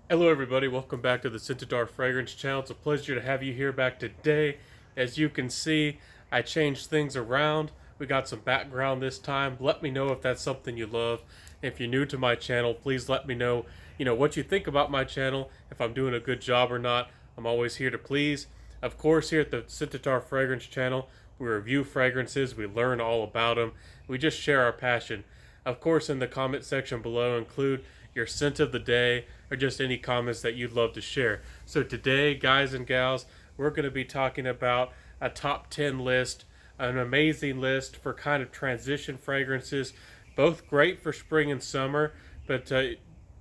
Hello everybody, welcome back to the Scintadar Fragrance channel. It's a pleasure to have you here back today. As you can see, I changed things around. We got some background this time. Let me know if that's something you love. If you're new to my channel, please let me know, what you think about my channel, if I'm doing a good job or not. I'm always here to please. Of course, here at the Scintadar Fragrance channel, we review fragrances, we learn all about them, we just share our passion. Of course, in the comment section below, include your scent of the day or just any comments that you'd love to share. So today, guys and gals, we're going to be talking about a top 10 list, an amazing list for kind of transition fragrances, both great for spring and summer, but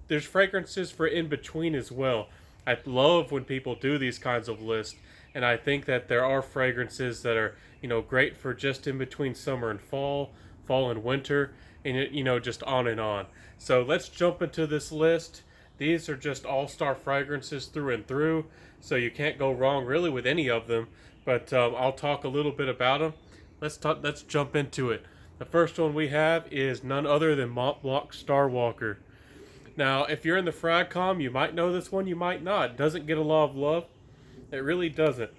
there's fragrances for in between as well. I love when people do these kinds of lists, and I think that there are fragrances that are, great for just in between summer and fall and winter, and just on and on. So let's jump into this list. These are just all-star fragrances through and through, so you can't go wrong really with any of them. But I'll talk a little bit about them. Let's jump into it. The first one we have is none other than Mont Blanc Starwalker. Now, if you're in the Fragcom, you might know this one, you might not. It doesn't get a lot of love. It really doesn't.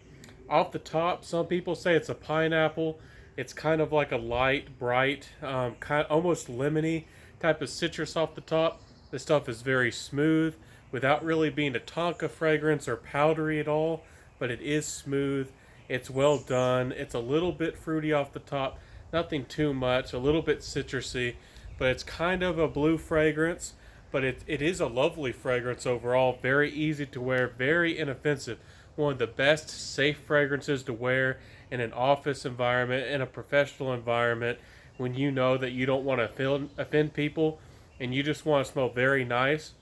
Off the top, some people say it's a pineapple. It's kind of like a light, bright, kind of almost lemony type of citrus off the top. This stuff is very smooth without really being a tonka fragrance or powdery at all, but it is smooth. It's well done. It's a little bit fruity off the top, nothing too much, a little bit citrusy, but it's kind of a blue fragrance, but it is a lovely fragrance overall. Very easy to wear, very inoffensive. One of the best safe fragrances to wear in an office environment, in a professional environment, when you know that you don't want to offend people and you just want to smell very nice.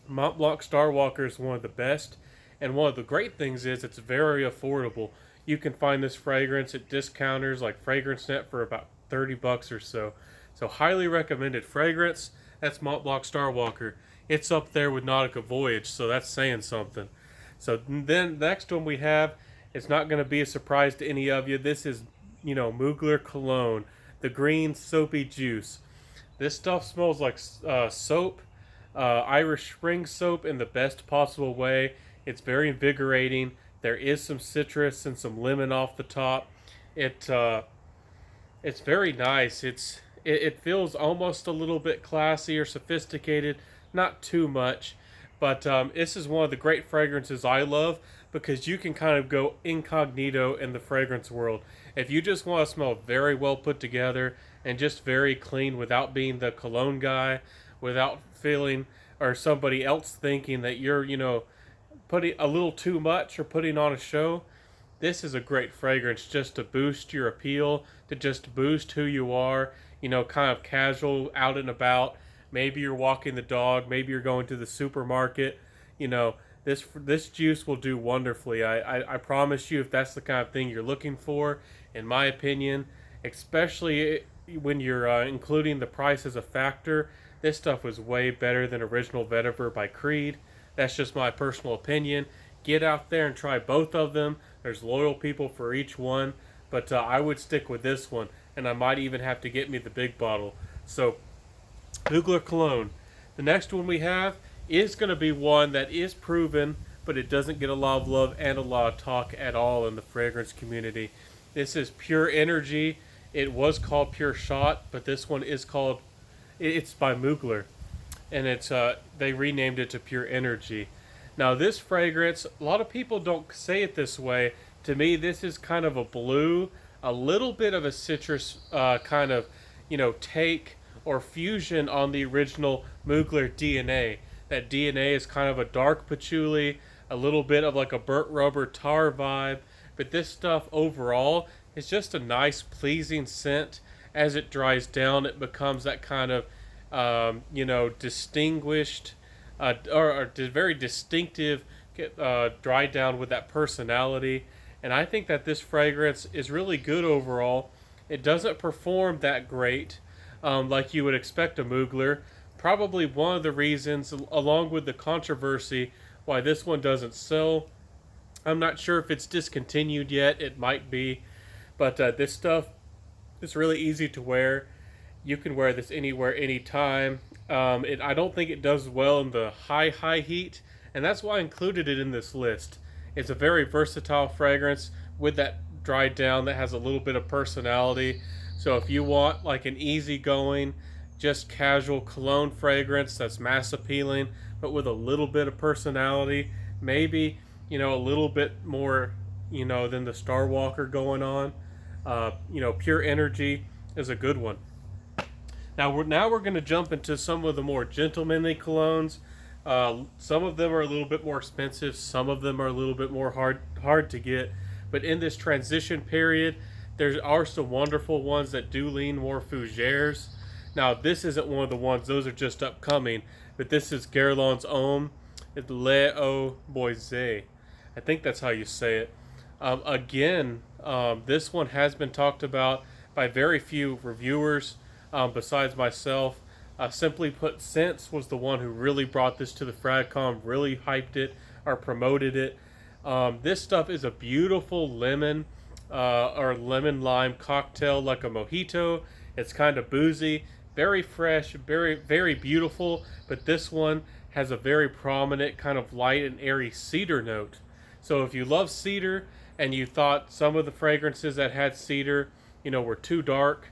Mont Blanc Starwalker is one of the best, and one of the great things is it's very affordable. You can find this fragrance at discounters like FragranceNet for about 30 bucks or so. So highly recommended fragrance. That's Mont Blanc Starwalker. It's up there with Nautica Voyage, so that's saying something. So then the next one we have, it's not going to be a surprise to any of you. This is, Mugler Cologne, the green soapy juice. This stuff smells like soap, Irish Spring soap in the best possible way. It's very invigorating. There is some citrus and some lemon off the top. It it's very nice. It feels almost a little bit classy or sophisticated, not too much. But this is one of the great fragrances I love because you can kind of go incognito in the fragrance world. If you just want to smell very well put together and just very clean without being the cologne guy, without feeling or somebody else thinking that you're, putting a little too much or putting on a show, this is a great fragrance just to boost your appeal, to just boost who you are, kind of casual, out and about. Maybe you're walking the dog, maybe you're going to the supermarket. This juice will do wonderfully. I promise you, if that's the kind of thing you're looking for, in my opinion, especially when you're including the price as a factor, this stuff was way better than Original Vetiver by Creed. That's just my personal opinion. Get out there and try both of them. There's loyal people for each one, but I would stick with this one, and I might even have to get me the big bottle. So, Mugler Cologne. The next one we have is going to be one that is proven, but it doesn't get a lot of love and a lot of talk at all in the fragrance community. This is Pure Energy. It was called Pure Shot, but this one is called, it's by Mugler, and it's they renamed it to Pure Energy. Now this fragrance, a lot of people don't say it this way. To me, this is kind of a blue, a little bit of a citrus kind of, take or fusion on the original Mugler DNA. That DNA is kind of a dark patchouli, a little bit of like a burnt rubber tar vibe, but this stuff overall is just a nice, pleasing scent. As it dries down, it becomes that kind of, distinguished, or very distinctive, dry down with that personality. And I think that this fragrance is really good overall. It doesn't perform that great, like you would expect a Mugler. Probably one of the reasons, along with the controversy, why this one doesn't sell. I'm not sure if it's discontinued yet. It might be. But this stuff is really easy to wear. You can wear this anywhere, anytime. I don't think it does well in the high heat, and that's why I included it in this list. It's a very versatile fragrance with that dried down that has a little bit of personality. So if you want like an easygoing, just casual cologne fragrance that's mass appealing, but with a little bit of personality, maybe a little bit more than the Star Walker going on. Pure Energy is a good one. Now we're going to jump into some of the more gentlemanly colognes. Some of them are a little bit more expensive. Some of them are a little bit more hard to get. But in this transition period, there are some wonderful ones that do lean more fougères. Now this isn't one of the ones; those are just upcoming. But this is Guerlain's Homme, it's Le Eau Boisé. I think that's how you say it. This one has been talked about by very few reviewers besides myself. Simply put, Sense was the one who really brought this to the FradCon, really hyped it or promoted it. This stuff is a beautiful lemon or lemon lime cocktail, like a mojito. It's kind of boozy, very fresh, very beautiful. But this one has a very prominent kind of light and airy cedar note. So if you love cedar and you thought some of the fragrances that had cedar, were too dark,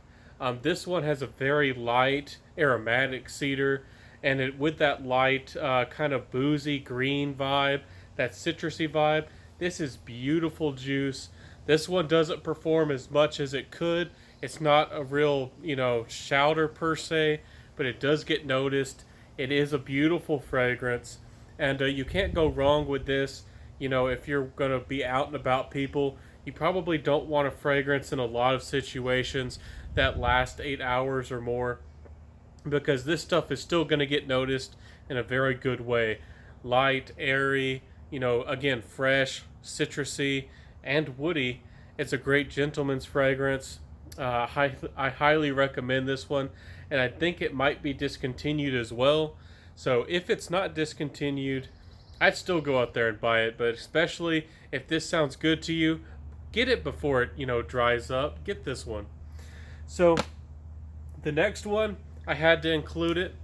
this one has a very light aromatic cedar, and with that light kind of boozy green vibe, that citrusy vibe. This is beautiful juice. This one doesn't perform as much as it could. It's not a real shouter per se, but it does get noticed. It is a beautiful fragrance, and you can't go wrong with this. If you're going to be out and about people, you probably don't want a fragrance in a lot of situations that last 8 hours or more, because this stuff is still going to get noticed in a very good way. Light, airy, again, fresh, citrusy, and woody. It's a great gentleman's fragrance. I highly recommend this one, and I think it might be discontinued as well. So if it's not discontinued, I'd still go out there and buy it, but especially if this sounds good to you, get it before it, dries up. Get this one. So the next one, I had to include it.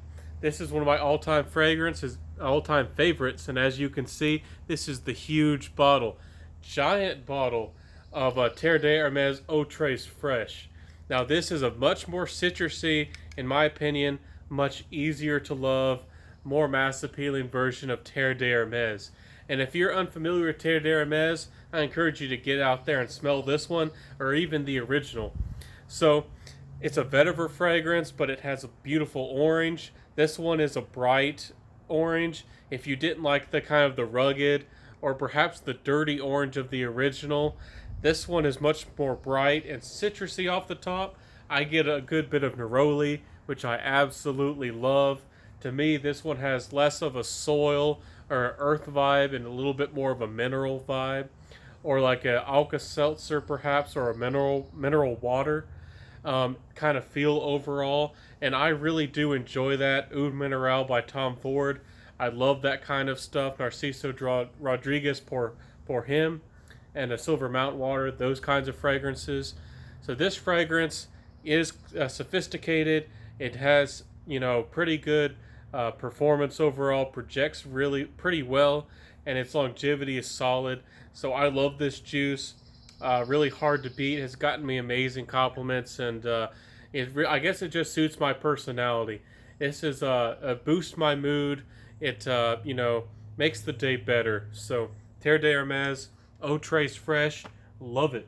This is one of my all-time favorites, and as you can see, this is the huge bottle, giant bottle of Terre d'Hermes Eau Trace Fresh. Now this is a much more citrusy, in my opinion, much easier to love, more mass appealing version of Terre d'Hermes. And if you're unfamiliar with Terre d'Hermes, I encourage you to get out there and smell this one, or even the original. So it's a vetiver fragrance, but it has a beautiful orange. This one is a bright orange. If you didn't like the kind of the rugged or perhaps the dirty orange of the original, this one is much more bright and citrusy off the top. I get a good bit of neroli, which I absolutely love. To me, this one has less of a soil or earth vibe and a little bit more of a mineral vibe, or like a Alka-Seltzer perhaps, or a mineral water kind of feel overall. And I really do enjoy that. Oud Mineral by Tom Ford. I love that kind of stuff. Narciso Rodriguez pour him, and a Silver Mountain Water, those kinds of fragrances. So this fragrance is sophisticated. It has, pretty good performance overall, projects really pretty well, and its longevity is solid. So I love this juice. Really hard to beat. Has gotten me amazing compliments, and I guess it just suits my personality. This is a boost my mood. It makes the day better. So Terre d'Hermes Eau Trace Fresh, love it.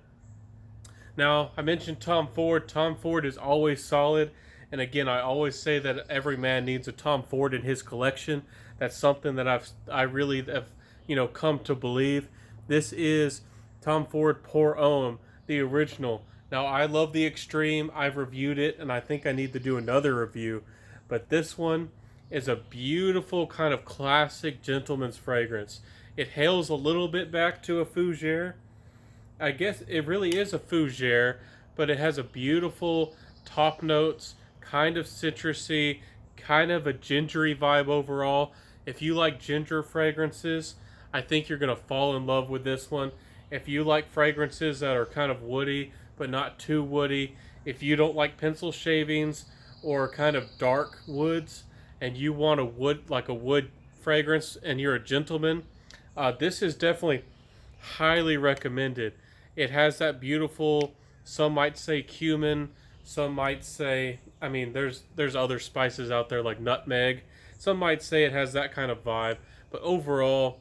Now I mentioned Tom Ford. Tom Ford is always solid. And again, I always say that every man needs a Tom Ford in his collection. That's something that I really have, come to believe. This is Tom Ford Pour Homme, the original. Now, I love the Extreme. I've reviewed it, and I think I need to do another review. But this one is a beautiful kind of classic gentleman's fragrance. It hails a little bit back to a fougère. I guess it really is a fougère, but it has a beautiful top notes, kind of citrusy, kind of a gingery vibe overall. If you like ginger fragrances, I think you're going to fall in love with this one. If you like fragrances that are kind of woody, but not too woody, if you don't like pencil shavings or kind of dark woods, and you want a wood, like a wood fragrance, and you're a gentleman, this is definitely highly recommended. It has that beautiful, some might say cumin, some might say, I mean, there's other spices out there like nutmeg. Some might say it has that kind of vibe, but overall,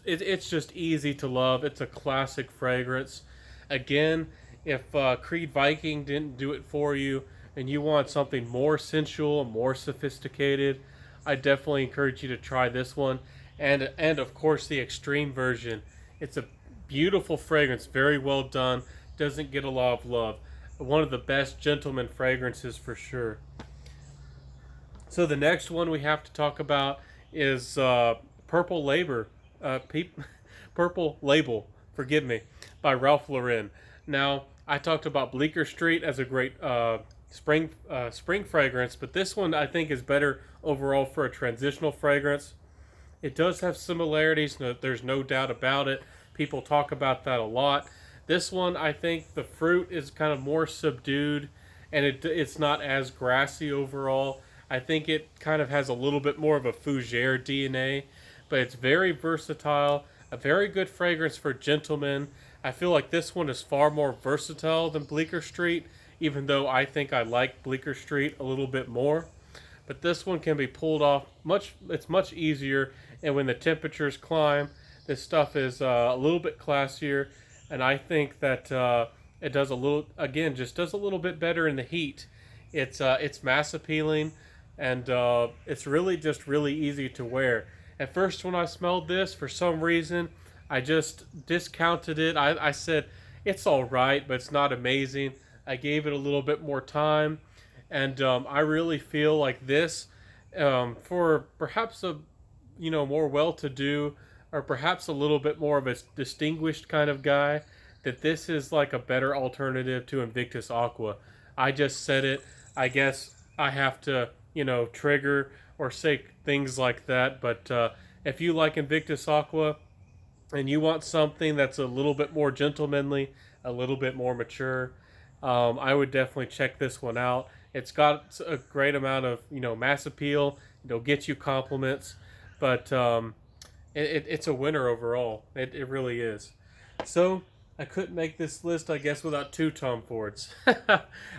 it's just easy to love. It's a classic fragrance. Again, if Creed Viking didn't do it for you, and you want something more sensual, more sophisticated, I definitely encourage you to try this one, and of course the extreme version. It's a beautiful fragrance, very well done. Doesn't get a lot of love. One of the best gentleman fragrances for sure. So the next one we have to talk about is Purple Labor, Peep, Purple Label, forgive me, by Ralph Lauren. Now I talked about Bleecker Street as a great spring fragrance, but this one I think is better overall for a transitional fragrance. It does have similarities. No, there's no doubt about it. People talk about that a lot. This one, I think the fruit is kind of more subdued, and it's not as grassy overall. I think it kind of has a little bit more of a fougere DNA, but it's very versatile. A very good fragrance for gentlemen. I feel like this one is far more versatile than Bleecker Street, even though I think I like Bleecker Street a little bit more. But this one can be pulled off it's much easier, and when the temperatures climb, this stuff is a little bit classier, and I think that it does a little, again, just does a little bit better in the heat. It's mass appealing, and it's really just really easy to wear. At first, when I smelled this, for some reason, I just discounted it. I said it's all right, but it's not amazing. I gave it a little bit more time, and I really feel like this, for perhaps a more well-to-do, or perhaps a little bit more of a distinguished kind of guy, that this is like a better alternative to Invictus Aqua. I just said it. I guess I have to, trigger or say things like that. But if you like Invictus Aqua and you want something that's a little bit more gentlemanly, a little bit more mature, I would definitely check this one out. It's got a great amount of mass appeal. It'll get you compliments, but it's a winner overall. It really is. So I couldn't make this list, I guess, without two Tom Fords.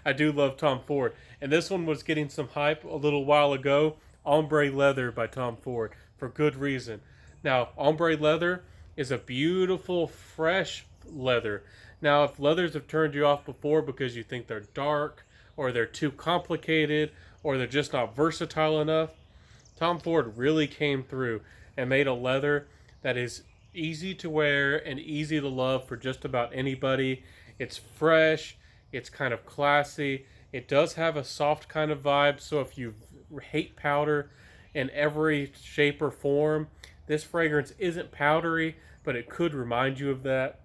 I do love Tom Ford, and this one was getting some hype a little while ago. Ombre Leather by Tom Ford, for good reason. Now, Ombre Leather is a beautiful, fresh leather. Now, if leathers have turned you off before because you think they're dark, or they're too complicated, or they're just not versatile enough, Tom Ford really came through and made a leather that is easy to wear and easy to love for just about anybody. It's fresh, it's kind of classy, it does have a soft kind of vibe, so if you hate powder in every shape or form, this fragrance isn't powdery, but it could remind you of that.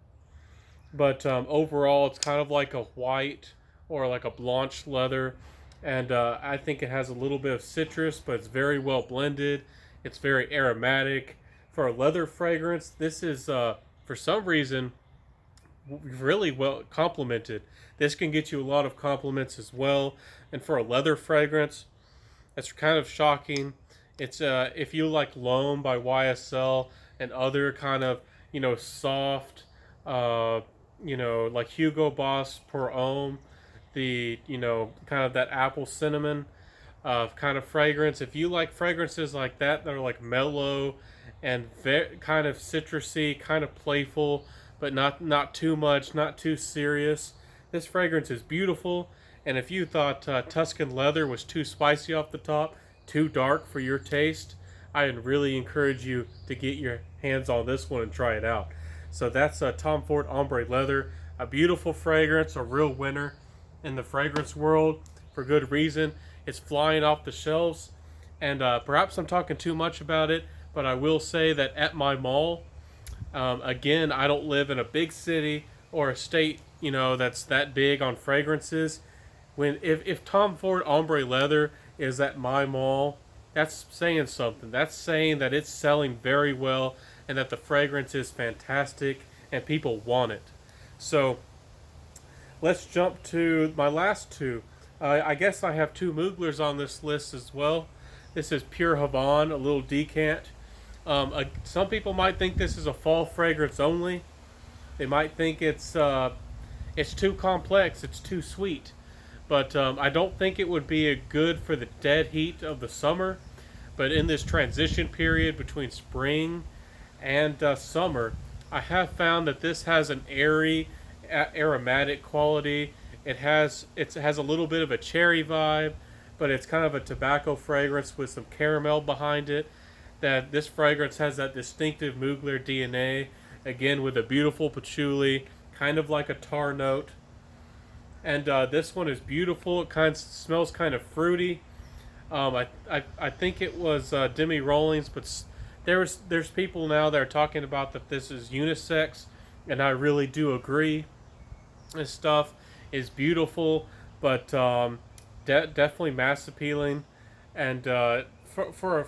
But overall, it's kind of like a white or like a blanche leather, and I think it has a little bit of citrus, but it's very well blended. It's very aromatic. For a leather fragrance, this is, for some reason, really well complimented. This can get you a lot of compliments as well. And for a leather fragrance, it's kind of shocking. It's if you like Loam by YSL and other kind of soft, like Hugo Boss Per Homme, the kind of that apple cinnamon kind of fragrance. If you like fragrances like that are like mellow and kind of citrusy, kind of playful, but not too much, not too serious, this fragrance is beautiful. And if you thought Tuscan Leather was too spicy off the top, too dark for your taste, I would really encourage you to get your hands on this one and try it out. So that's Tom Ford Ombre Leather, a beautiful fragrance, a real winner in the fragrance world for good reason. It's flying off the shelves, and perhaps I'm talking too much about it, but I will say that at my mall, again, I don't live in a big city or a state, that's that big on fragrances. If Tom Ford Ombre Leather is at my mall, that's saying something. That's saying that it's selling very well and that the fragrance is fantastic and people want it. So let's jump to my last two. I guess I have two Mooglers on this list as well. This is Pure Havana, a little decant. Some people might think this is a fall fragrance only. They might think it's too complex, it's too sweet. But I don't think it would be a good for the dead heat of the summer. But in this transition period between spring and summer, I have found that this has an airy, aromatic quality. It has a little bit of a cherry vibe, but it's kind of a tobacco fragrance with some caramel behind it. That this fragrance has that distinctive Mugler DNA, again with a beautiful patchouli, kind of like a tar note. And this one is beautiful. It kind of smells kind of fruity. I think it was Demi Rollins, but there's people now that are talking about that this is unisex, and I really do agree. This stuff is beautiful, but definitely mass appealing, and for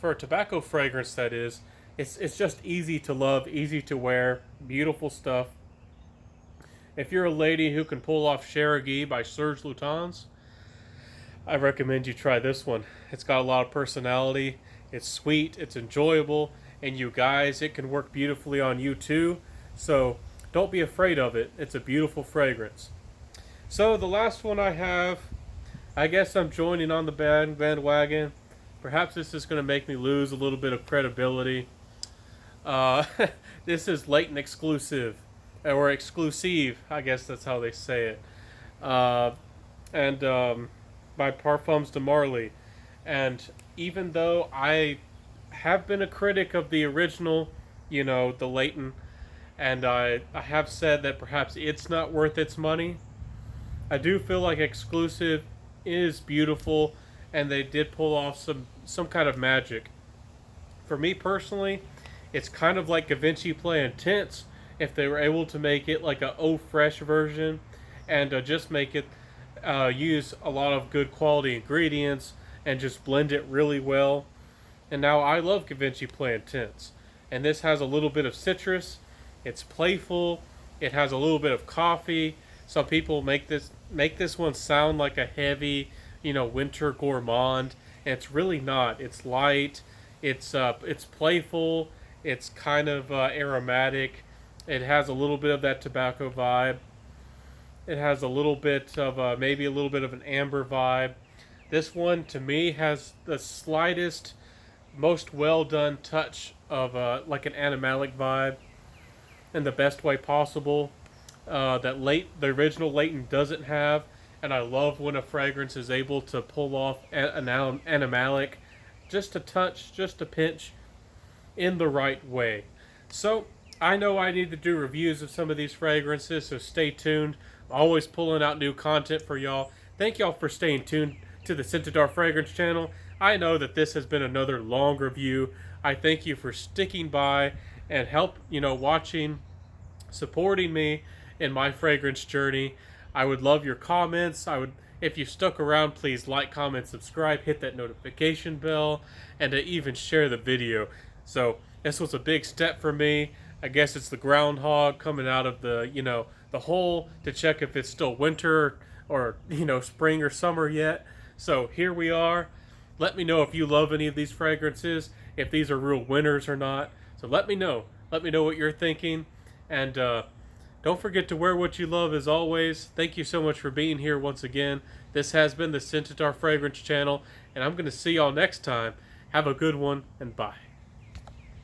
a tobacco fragrance that is, it's just easy to love, easy to wear, beautiful stuff. If you're a lady who can pull off Cherokee by Serge Lutens, I recommend you try this one. It's got a lot of personality. It's sweet. It's enjoyable. And you guys, it can work beautifully on you too. So don't be afraid of it. It's a beautiful fragrance. So the last one I have, I guess I'm joining on the bandwagon. Perhaps this is going to make me lose a little bit of credibility. Uh, this is Latent Exclusive. Or Exclusive, I guess that's how they say it. And by Parfums de Marly. And even though I have been a critic of the original, the Latent, and I have said that perhaps it's not worth its money, I do feel like Exclusive is beautiful, and they did pull off some kind of magic. For me personally, it's kind of like Givenchy Play Intense, if they were able to make it like a Eau Fresh version, and just make it use a lot of good quality ingredients and just blend it really well. And now I love Givenchy Play Intense, and this has a little bit of citrus. It's playful. It has a little bit of coffee. Some people make this one sound like a heavy, winter gourmand. And it's really not. It's light. It's playful. It's kind of aromatic. It has a little bit of that tobacco vibe. It has a little bit of maybe a little bit of an amber vibe. This one to me has the slightest, most well done touch of like an animalic vibe in the best way possible. The original Leighton doesn't have, and I love when a fragrance is able to pull off an animalic, just a touch, just a pinch, in the right way. So I know I need to do reviews of some of these fragrances, so stay tuned. I'm always pulling out new content for y'all. Thank y'all for staying tuned to the Scintadar Fragrance channel. I know that this has been another long review. I thank you for sticking by and watching, supporting me in my fragrance journey. I would love your comments. If you stuck around, please like, comment, subscribe, hit that notification bell, and to even share the video. So this was a big step for me. I guess it's the groundhog coming out of the hole to check if it's still winter or spring or summer yet. So here we are. Let me know if you love any of these fragrances, if these are real winners or not. So let me know. Let me know what you're thinking. And don't forget to wear what you love as always. Thank you so much for being here once again. This has been the Scintadar Fragrance channel, and I'm going to see y'all next time. Have a good one, and bye.